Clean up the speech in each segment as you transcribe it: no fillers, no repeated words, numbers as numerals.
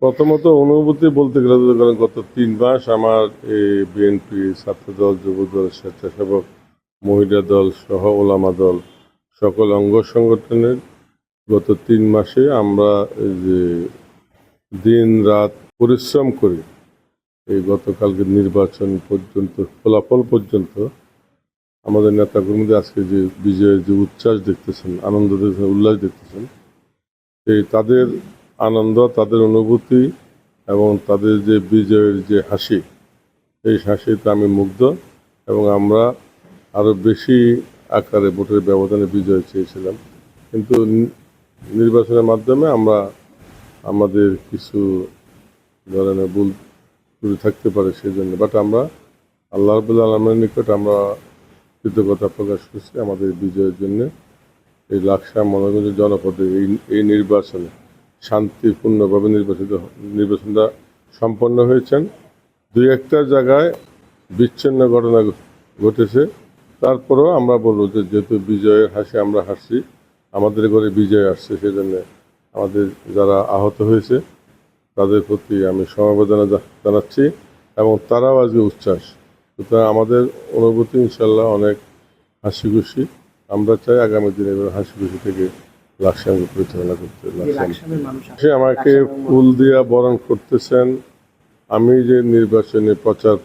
প্রথমত অনুভূতি বলতে গেলে তো ধরেন গত ৩ মাস আমার এই বিএনপি, ছাত্রদল, যুবদল, স্বেচ্ছাসেবক, মহিলা দল সহ ওলামা দল সকল অঙ্গ সংগঠনের গত ৩ মাসে আমরা এই যে দিন রাত পরিশ্রম করি এই গতকালকে নির্বাচন পর্যন্ত ফলাফল পর্যন্ত আমাদের নেতাকর্মীদের আজকে যে বিজয়ের যে উচ্ছ্বাস দেখতেছেন, আনন্দ দেখতেছেন, উল্লাস দেখতেছেন, এই তাদের আনন্দ, তাদের অনুভূতি এবং তাদের যে বিজয়ের যে হাসি, এই হাসিতে আমি মুগ্ধ। এবং আমরা আরও বেশি আকারে ভোটের ব্যবধানে বিজয় চেয়েছিলাম, কিন্তু নির্বাচনের মাধ্যমে আমরা আমাদের কিছু ধরনের ভুল ত্রুটি থাকতে পারে সেই জন্য, বাট আমরা আল্লাহ রাব্বুল আলামিনের নিকট আমরা কৃতজ্ঞতা প্রকাশ করছি আমাদের বিজয়ের জন্য। এই লাকসাম মনোরঞ্জন জনপদে এই নির্বাচনে শান্তিপূর্ণভাবে নির্বাচনটা সম্পন্ন হয়েছেন। দুই একটা জায়গায় বিচ্ছিন্ন ঘটনা ঘটেছে, তারপরেও আমরা বলবো যে যেহেতু বিজয়ের হাসি আমরা হাসছি, আমাদের ঘরে বিজয় আসছে, সেজন্য আমাদের যারা আহত হয়েছে তাদের প্রতি আমি সমবেদনা জানাচ্ছি এবং তারাও আজকে উচ্ছ্বাস। সুতরাং আমাদের অনুভূতি ইনশাল্লাহ অনেক হাসি খুশি। আমরা চাই আগামী দিনে হাসি খুশি থেকে লাকসামকে পরিচালনা করতে। সে আমাকে ফুল দিয়া বরণ করতেছেন। আমি যে নির্বাচনে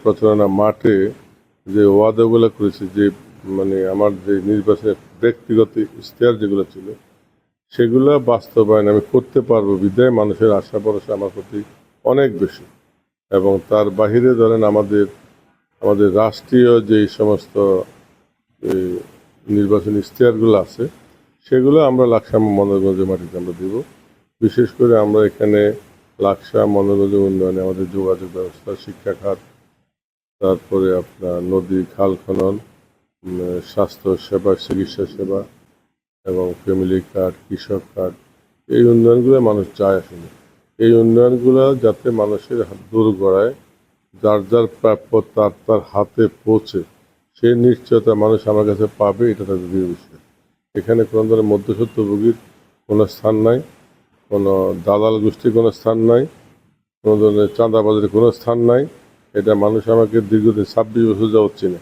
প্রচারণা মাঠে যে ওয়াদাগুলো করেছি, যে মানে আমার যে নির্বাচনের ব্যক্তিগত ইশতেহার যেগুলো ছিল সেগুলো বাস্তবায়ন আমি করতে পারবো বিধায় মানুষের আশা ভরসা আমার প্রতি অনেক বেশি। এবং তার বাহিরে ধরেন আমাদের রাষ্ট্রীয় যেই সমস্ত নির্বাচনী ইশতেহারগুলো আছে সেগুলো আমরা লাকসাম মনোরঞ্জন মাটিতে আমরা দেব। বিশেষ করে আমরা এখানে লাকসাম মনোরঞ্জন উন্নয়নে আমাদের যোগাযোগ ব্যবস্থা, শিক্ষা খাত, তারপরে আপনার নদী খাল খনন, স্বাস্থ্য সেবা, চিকিৎসা সেবা এবং ফ্যামিলি কার্ড, কৃষক কার্ড, এই উন্নয়নগুলো মানুষ চায়। আসলে এই উন্নয়নগুলো যাতে মানুষের দোরগোড়ায় যার যার প্রাপ্য তার হাতে পৌঁছে সেই নিশ্চয়তা মানুষ আমার কাছে পাবে, এটা তাদের দৃঢ় বিষয়। এখানে কোনো ধরনের মধ্যস্বত্বভোগীর কোনো স্থান নাই, কোনো দালাল গোষ্ঠীর কোনো স্থান নাই, কোনো ধরনের চাঁদাবাজের কোনো স্থান নাই। এটা মানুষ আমাকে দীর্ঘদিন 26 বছর যাওয়ার চিনে।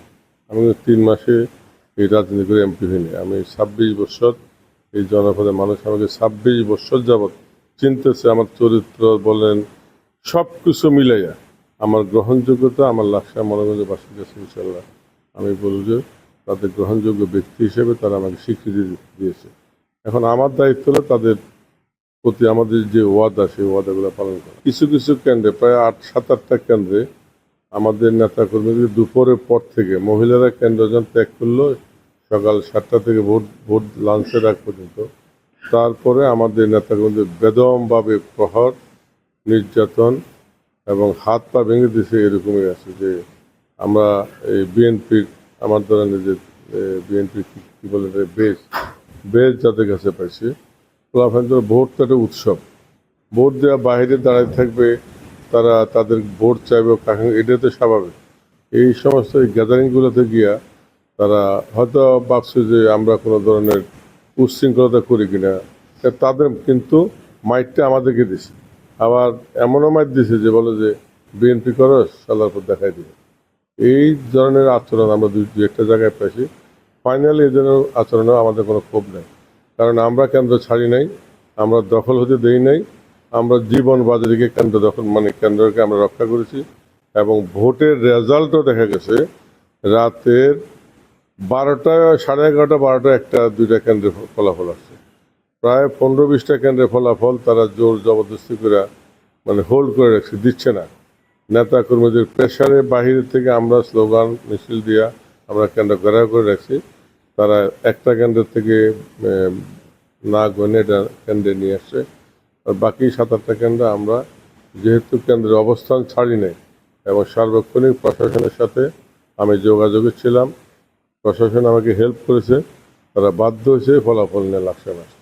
আমি 3 মাসে এই রাজনীতি করে এমপি হইনি। আমি 26 বছর এই জনপদে মানুষ আমাকে 26 বছর যাবৎ চিনতেছে। আমার চরিত্র বলেন সব কিছু মিলাইয়া আমার গ্রহণযোগ্যতা আমার লাকসাম মনোরঞ্জন বাসীর কাছে ইনশাল্লাহ আমি বলব যে তাদের গ্রহণযোগ্য ব্যক্তি হিসেবে তারা আমাকে স্বীকৃতি দিয়েছে। এখন আমার দায়িত্ব হলো তাদের প্রতি আমাদের যে ওয়াদা, সেই ওয়াদাগুলো পালন করা। কিছু কিছু কেন্দ্রে প্রায় 7-8টা কেন্দ্রে আমাদের নেতাকর্মীদের দুপুরের পর থেকে মহিলারা কেন্দ্র যখন ত্যাগ করলো সকাল 7টা থেকে ভোট লাঞ্চের আগ পর্যন্ত, তারপরে আমাদের নেতাকর্মীদের বেদমভাবে প্রহার, নির্যাতন এবং হাত পা ভেঙে দিয়েছে। এরকমই আছে যে আমরা এই বিএনপির আমার ধরনের যে বিএনপি কী বলে বেশ যাদের কাছে পাইছি, ভোট তো একটা উৎসব। ভোট দেওয়া বাইরে দাঁড়ায় থাকবে, তারা তাদের ভোট চাইবে, এটা তো স্বাভাবিক। এই সমস্ত গ্যাদারিংগুলোতে গিয়া তারা হয়তো ভাবছে যে আমরা কোনো ধরনের উচ্ছৃঙ্খলতা করি কিনা, তাদের কিন্তু মাইকটা আমাদেরকে দিছে। আবার এমনও মাইক দিছে যে বলে যে বিএনপি করো, সালার পর দেখাই দিবে। এই ধরনের আচরণ আমরা দুই একটা জায়গায় পাইছি। ফাইনালি এই ধরনের আচরণেও আমাদের কোনো ক্ষোভ নেই, কারণ আমরা কেন্দ্র ছাড়ি নাই, আমরা দখল হতে দেই নাই। আমরা জীবন বাজারিকে কেন্দ্র দখল কেন্দ্রকে আমরা রক্ষা করেছি। এবং ভোটের রেজাল্টও দেখা গেছে রাতের 12টা, 11:30, 12টা, 1টা, 2টা কেন্দ্রে ফলাফল আসছে। প্রায় 15-20টা কেন্দ্রের ফলাফল তারা জোর জবরদস্তি করে হোল্ড করে রাখছে, দিচ্ছে না। নেতা কর্মীদের প্রেশারে বাহির থেকে আমরা স্লোগান মিছিল দিয়া আমরা কেন্দ্র ঘেরাও করে রাখছি। তারা একটা কেন্দ্রের থেকে না গনে এটা কেন্দ্রে নিয়ে আসছে। আর বাকি 7-8টা কেন্দ্র আমরা যেহেতু কেন্দ্রের অবস্থান ছাড়ি নাই এবং সার্বক্ষণিক প্রশাসনের সাথে আমি যোগাযোগে ছিলাম, প্রশাসন আমাকে হেল্প করেছে, তারা বাধ্য হয়েছে ফলাফল নিয়ে লাকসাম আসছে।